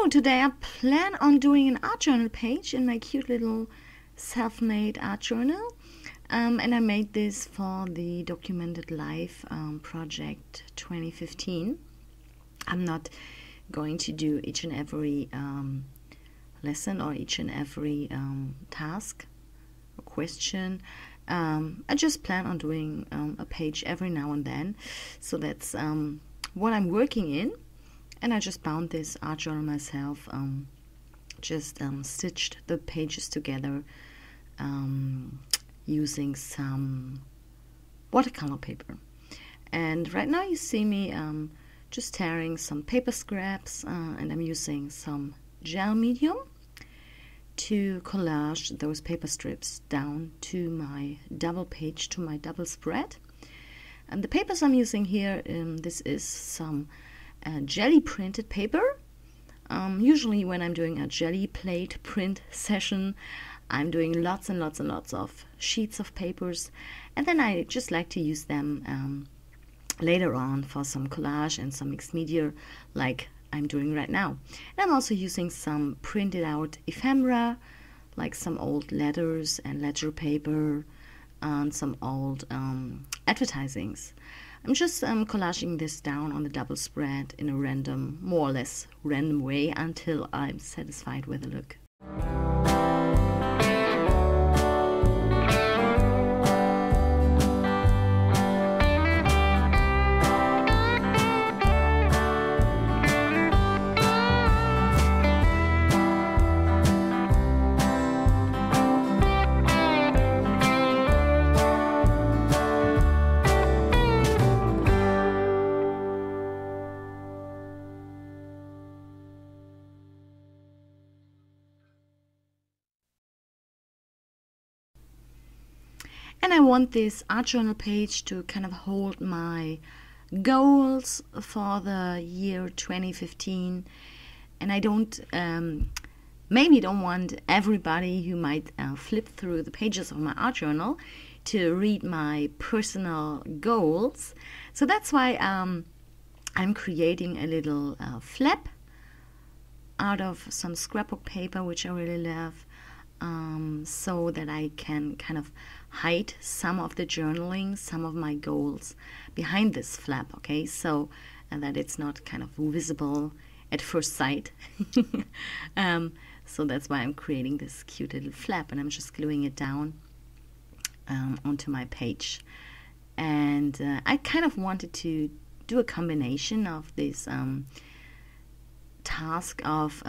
So today I plan on doing an art journal page in my cute little self-made art journal. And I made this for the Documented Life project 2015. I'm not going to do each and every lesson or each and every task or question. I just plan on doing a page every now and then. So that's what I'm working in. And I just bound this art journal myself, just stitched the pages together using some watercolor paper. And right now you see me just tearing some paper scraps, and I'm using some gel medium to collage those paper strips down to my double page, to my double spread. And the papers I'm using here, this is some jelly printed paper. Usually when I'm doing a jelly plate print session, I'm doing lots and lots and lots of sheets of papers, and then I just like to use them later on for some collage and some mixed media like I'm doing right now. And I'm also using some printed out ephemera, like some old letters and ledger paper and some old advertisings. I'm just collaging this down on the double spread in a random, more or less random way until I'm satisfied with the look. And I want this art journal page to kind of hold my goals for the year 2015. And I don't, maybe don't want everybody who might flip through the pages of my art journal to read my personal goals. So that's why I'm creating a little flap out of some scrapbook paper, which I really love. So that I can kind of hide some of the journaling, some of my goals behind this flap, okay? So that it's not kind of visible at first sight. So that's why I'm creating this cute little flap, and I'm just gluing it down onto my page. And I kind of wanted to do a combination of this task of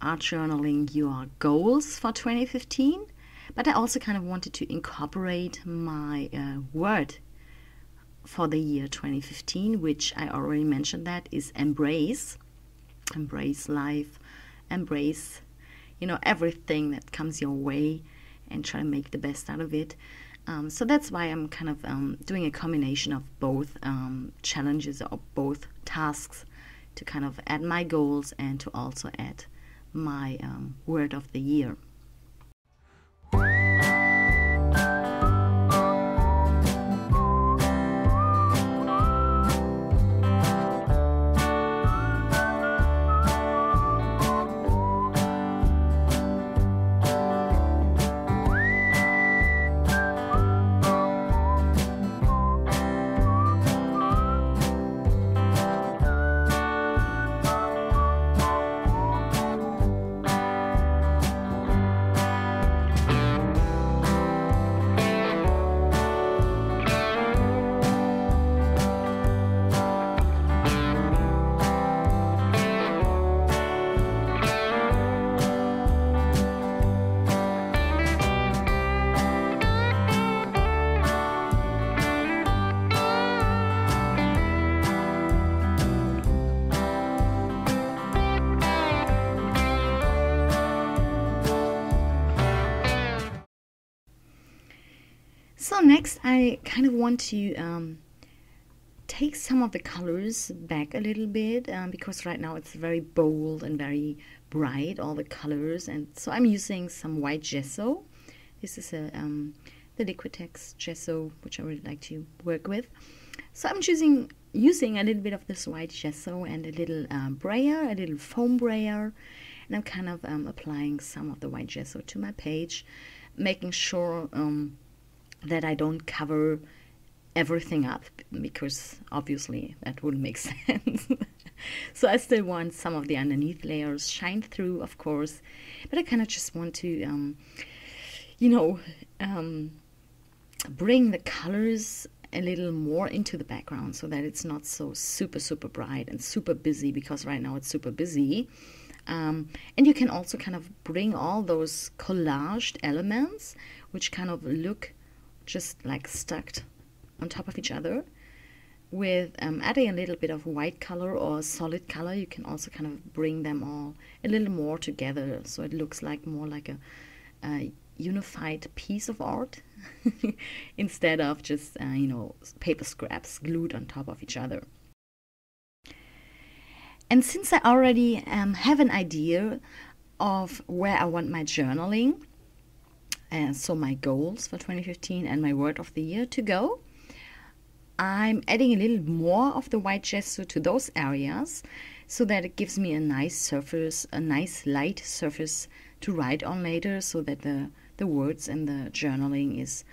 art journaling your goals for 2015, but I also kind of wanted to incorporate my word for the year 2015, which I already mentioned, that is embrace. Embrace life, embrace, you know, everything that comes your way and try to make the best out of it. So that's why I'm kind of doing a combination of both challenges or both tasks to kind of add my goals and to also add my word of the year. So next I kind of want to take some of the colors back a little bit because right now it's very bold and very bright, all the colors, and so I'm using some white gesso. This is the Liquitex gesso, which I really like to work with. So I'm using a little bit of this white gesso and a little brayer, a little foam brayer, and I'm kind of applying some of the white gesso to my page, making sure that I don't cover everything up, because obviously that wouldn't make sense. So I still want some of the underneath layers shine through, of course, but I kind of just want to bring the colors a little more into the background, so that it's not so super bright and super busy, because right now it's super busy. And you can also kind of bring all those collaged elements, which kind of look just like stuck on top of each other, with adding a little bit of white color or solid color. You can also kind of bring them all a little more together, so it looks like more like a unified piece of art instead of just paper scraps glued on top of each other. And since I already have an idea of where I want my journaling, so my goals for 2015 and my word of the year to go, I'm adding a little more of the white gesso to those areas, so that it gives me a nice surface, a nice light surface to write on later, so that the words and the journaling is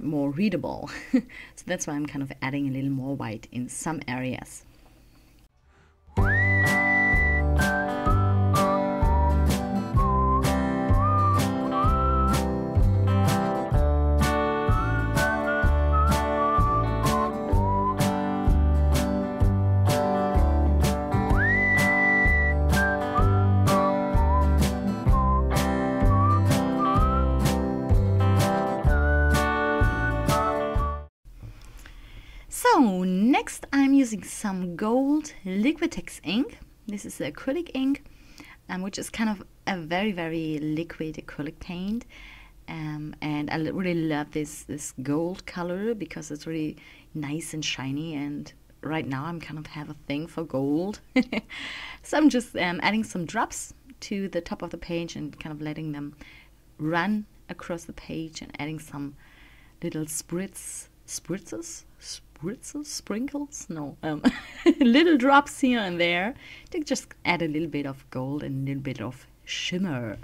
more readable. So that's why I'm kind of adding a little more white in some areas. So next I'm using some gold Liquitex ink. This is the acrylic ink, which is kind of a very liquid acrylic paint, and I really love this gold color because it's really nice and shiny, and right now I'm kind of have a thing for gold. So I'm just adding some drops to the top of the page and kind of letting them run across the page, and adding some little sprinkles, no, little drops here and there to just add a little bit of gold and a little bit of shimmer.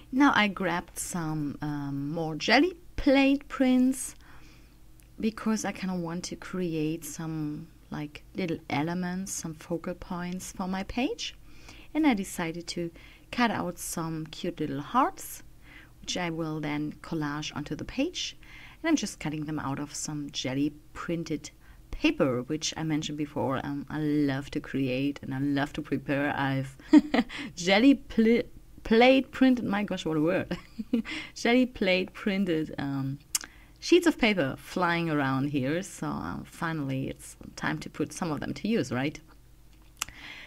Now I grabbed some more jelly plate prints, because I kind of want to create some like little elements, some focal points for my page. And I decided to cut out some cute little hearts, which I will then collage onto the page. And I'm just cutting them out of some jelly printed paper, which I mentioned before. I love to create and I love to prepare. I've jelly plate printed, my gosh, what a word. Jelly plate printed sheets of paper flying around here, so finally it's time to put some of them to use, right?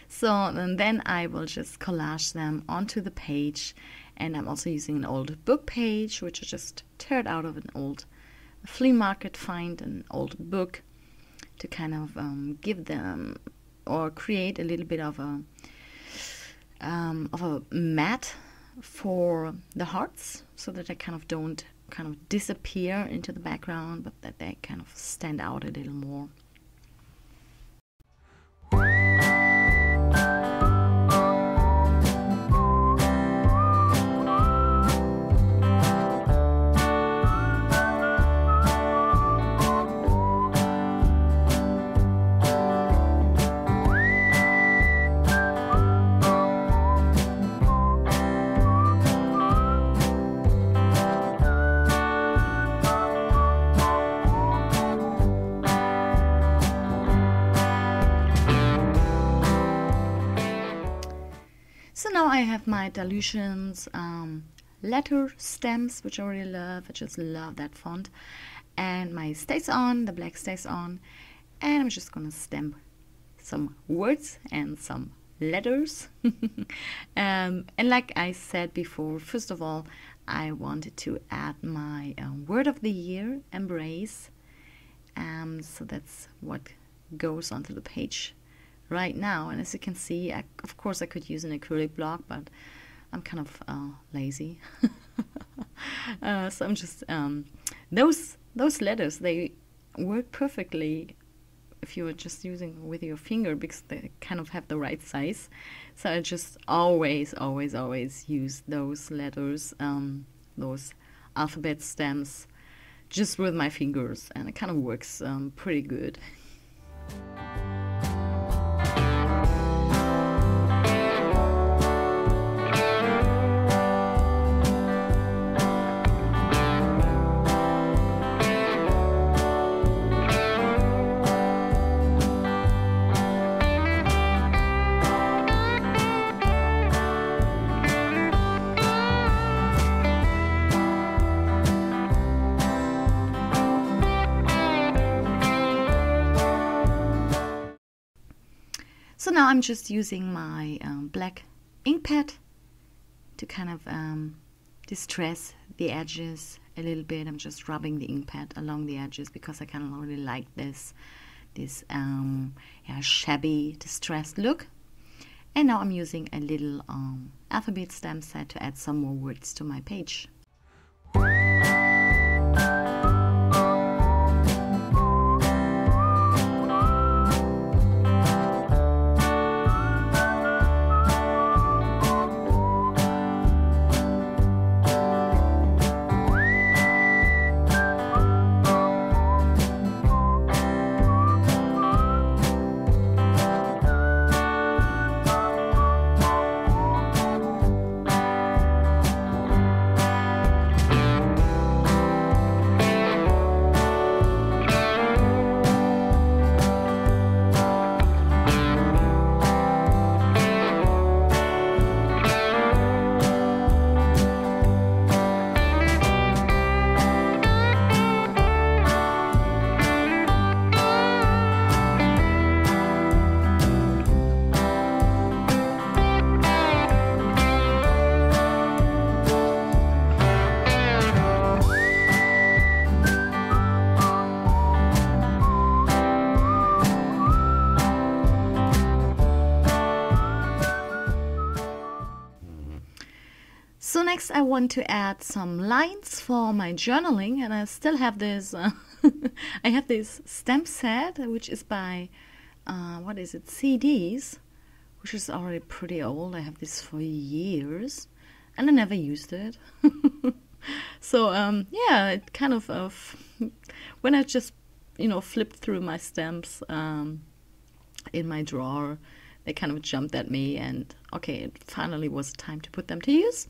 So and then I will just collage them onto the page, and I'm also using an old book page, which I just teared out of an old flea market find, an old book, to kind of give them or create a little bit of a mat for the hearts, so that they kind of don't kind of disappear into the background, but that they kind of stand out a little more. So now I have my dilutions letter stamps, which I really love. I just love that font. And my stays on, the black stays on. And I'm just gonna stamp some words and some letters. And like I said before, first of all, I wanted to add my word of the year, embrace. So that's what goes onto the page right now. And as you can see, of course I could use an acrylic block, but I'm kind of lazy. So I'm just those letters, they work perfectly if you were just using with your finger, because they kind of have the right size. So I just always use those letters, those alphabet stamps, just with my fingers, and it kind of works pretty good. So now I'm just using my black ink pad to kind of distress the edges a little bit. I'm just rubbing the ink pad along the edges because I kind of really like this shabby, distressed look. And now I'm using a little alphabet stamp set to add some more words to my page. So next I want to add some lines for my journaling, and I still have this I have this stamp set, which is by what is it, CDs, which is already pretty old. I have this for years and I never used it. So yeah, it kind of when I just flipped through my stamps in my drawer, they kind of jumped at me, and okay, it finally was time to put them to use.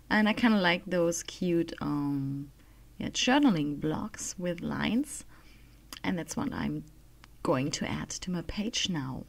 And I kind of like those cute journaling blocks with lines, and that's what I'm going to add to my page now.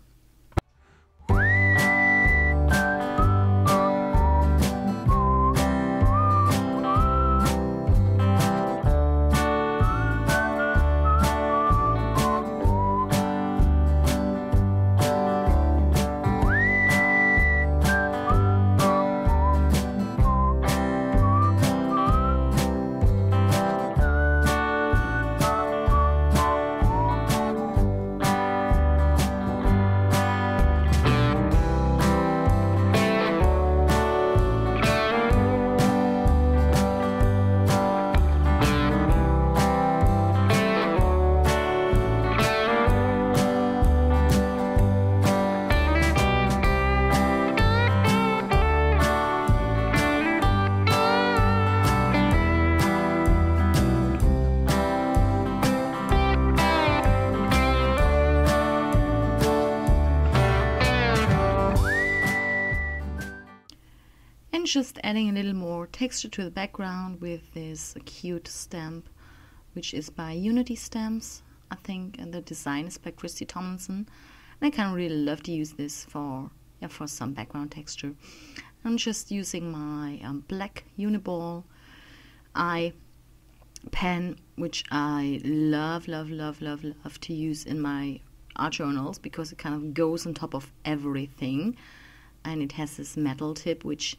Just adding a little more texture to the background with this cute stamp, which is by Unity Stamps, I think, and the design is by Christy Tomlinson. And I kind of really love to use this for some background texture. I'm just using my black Uniball eye pen, which I love to use in my art journals because it kind of goes on top of everything, and it has this metal tip which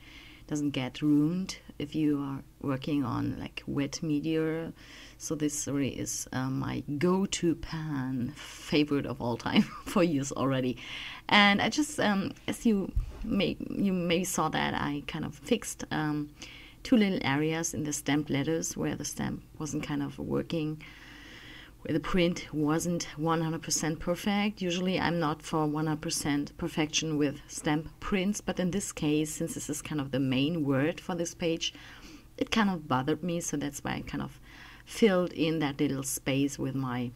doesn't get ruined if you are working on like wet media. So this really is my go-to pen, favorite of all time for years already. And I just, as you may saw that I kind of fixed two little areas in the stamped letters where the stamp wasn't kind of working, where the print wasn't 100% perfect. Usually I'm not for 100% perfection with stamp prints, but in this case, since this is kind of the main word for this page, it kind of bothered me, so that's why I kind of filled in that little space with my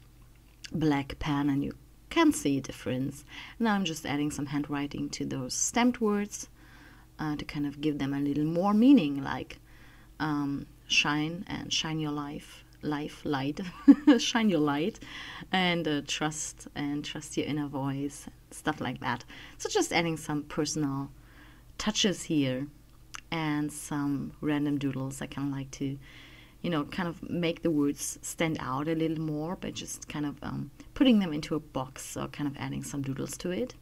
black pen, and you can see a difference. Now I'm just adding some handwriting to those stamped words to kind of give them a little more meaning, like shine and shine your light, shine your light, and trust your inner voice, stuff like that. So just adding some personal touches here and some random doodles. I kind of like to, kind of make the words stand out a little more by just kind of putting them into a box, or kind of adding some doodles to it.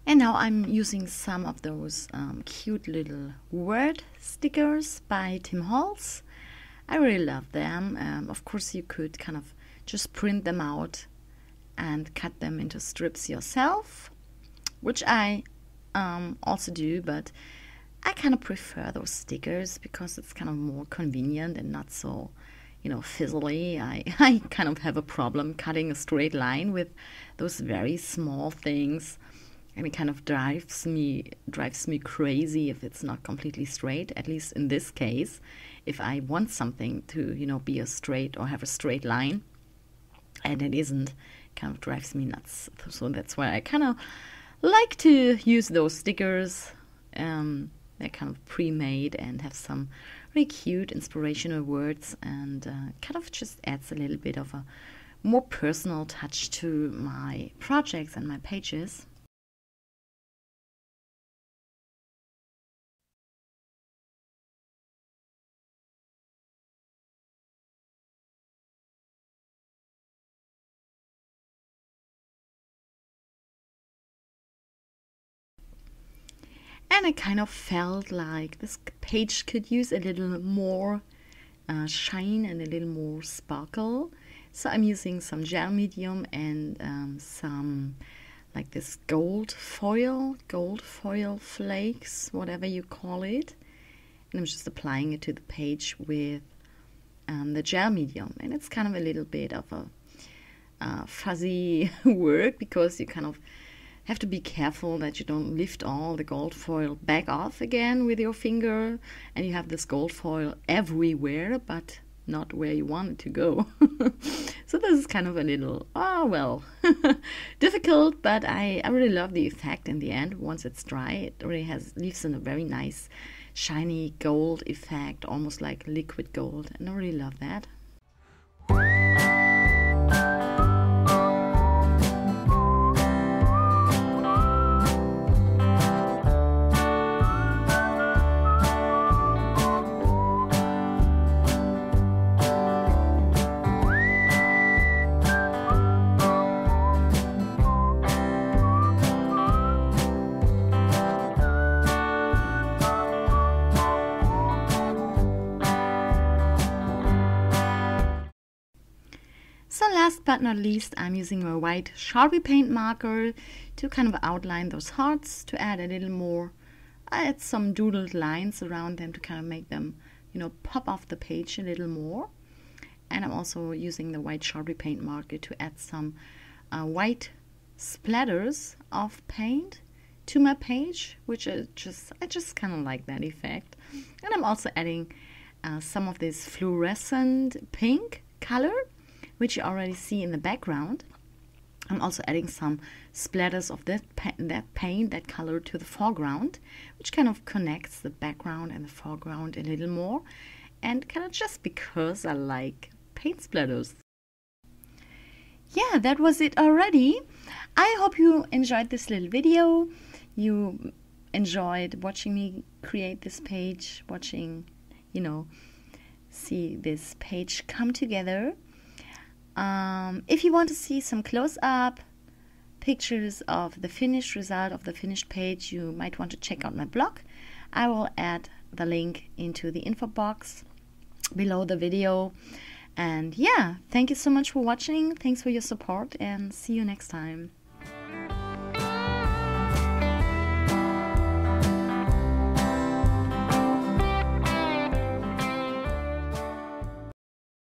And now I'm using some of those cute little word stickers by Tim Holtz. I really love them. Of course, you could kind of just print them out and cut them into strips yourself, which I also do, but I kind of prefer those stickers because it's kind of more convenient and not so, fizzly. I kind of have a problem cutting a straight line with those very small things. And it kind of drives me crazy if it's not completely straight. At least in this case, if I want something to, be a straight or have a straight line, and it isn't, it kind of drives me nuts. So that's why I kind of like to use those stickers. They're kind of pre-made and have some really cute inspirational words, and kind of just adds a little bit of a more personal touch to my projects and my pages. And I kind of felt like this page could use a little more shine and a little more sparkle. So I'm using some gel medium and some like this gold foil flakes, whatever you call it. And I'm just applying it to the page with the gel medium. And it's kind of a little bit of a fuzzy work because you kind of have to be careful that you don't lift all the gold foil back off again with your finger, and you have this gold foil everywhere but not where you want it to go. So this is kind of a little, difficult, but I really love the effect in the end. Once it's dry, it really leaves in a very nice shiny gold effect, almost like liquid gold, and I really love that. last but not least, I'm using my white Sharpie paint marker to kind of outline those hearts, to add a little more. I add some doodled lines around them to kind of make them, you know, pop off the page a little more. And I'm also using the white Sharpie paint marker to add some white splatters of paint to my page, which I just kind of like that effect. And I'm also adding some of this fluorescent pink color, which you already see in the background. I'm also adding some splatters of that paint, that color, to the foreground, which kind of connects the background and the foreground a little more, and kind of just because I like paint splatters. Yeah, that was it already. I hope you enjoyed this little video. You enjoyed watching me create this page, watching, you know, see this page come together. If you want to see some close-up pictures of the finished result of the finished page, you might want to check out my blog. I will add the link into the info box below the video. And yeah, thank you so much for watching. Thanks for your support, and see you next time.